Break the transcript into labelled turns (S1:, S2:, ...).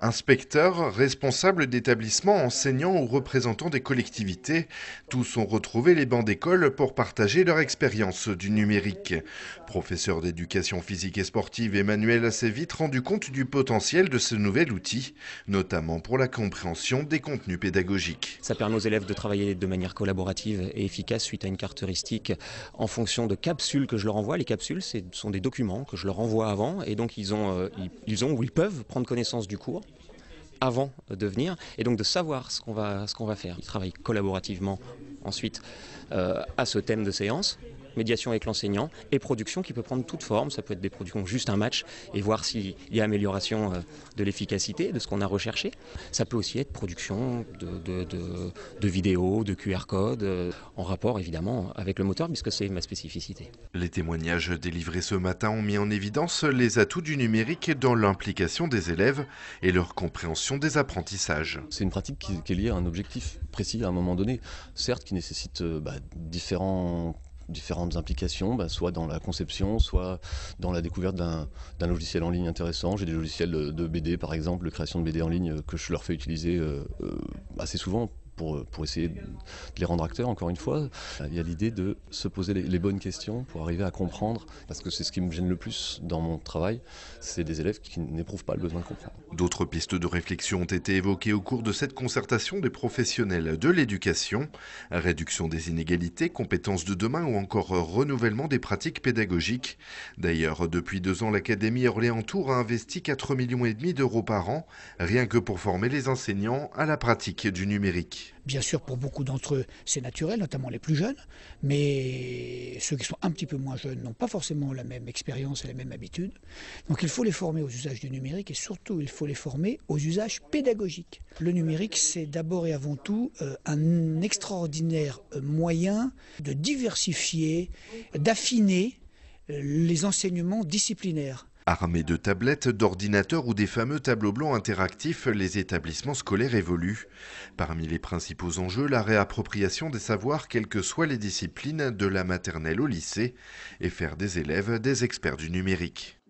S1: Inspecteurs, responsables d'établissements, enseignants ou représentants des collectivités, tous ont retrouvé les bancs d'école pour partager leur expérience du numérique. Professeur d'éducation physique et sportive, Emmanuel s'est vite rendu compte du potentiel de ce nouvel outil, notamment pour la compréhension des contenus pédagogiques.
S2: Ça permet aux élèves de travailler de manière collaborative et efficace suite à une carte heuristique en fonction de capsules que je leur envoie. Les capsules, ce sont des documents que je leur envoie avant et donc ils peuvent prendre connaissance du cours avant de venir et donc de savoir ce qu'on va faire. Ils travaillent collaborativement ensuite à ce thème de séance, médiation avec l'enseignant et production qui peut prendre toute forme. Ça peut être des productions, juste un match et voir s'il y a amélioration de l'efficacité de ce qu'on a recherché. Ça peut aussi être production de vidéos, de QR codes, en rapport évidemment avec le moteur puisque c'est ma spécificité.
S1: Les témoignages délivrés ce matin ont mis en évidence les atouts du numérique dans l'implication des élèves et leur compréhension des apprentissages.
S3: C'est une pratique qui est liée à un objectif précis à un moment donné, certes qui nécessite différentes implications, soit dans la conception, soit dans la découverte d'un logiciel en ligne intéressant. J'ai des logiciels de BD par exemple, de création de BD en ligne que je leur fais utiliser assez souvent pour essayer de les rendre acteurs, encore une fois. Il y a l'idée de se poser les bonnes questions pour arriver à comprendre, parce que c'est ce qui me gêne le plus dans mon travail, c'est des élèves qui n'éprouvent pas le besoin de comprendre.
S1: D'autres pistes de réflexion ont été évoquées au cours de cette concertation des professionnels de l'éducation. Réduction des inégalités, compétences de demain ou encore renouvellement des pratiques pédagogiques. D'ailleurs, depuis 2 ans, l'Académie Orléans-Tours a investi 4,5 millions d'euros par an, rien que pour former les enseignants à la pratique du numérique.
S4: Bien sûr, pour beaucoup d'entre eux, c'est naturel, notamment les plus jeunes, mais ceux qui sont un petit peu moins jeunes n'ont pas forcément la même expérience et la même habitude. Donc il faut les former aux usages du numérique et surtout il faut les former aux usages pédagogiques. Le numérique, c'est d'abord et avant tout un extraordinaire moyen de diversifier, d'affiner les enseignements disciplinaires.
S1: Armés de tablettes, d'ordinateurs ou des fameux tableaux blancs interactifs, les établissements scolaires évoluent. Parmi les principaux enjeux, la réappropriation des savoirs, quelles que soient les disciplines, de la maternelle au lycée, et faire des élèves des experts du numérique.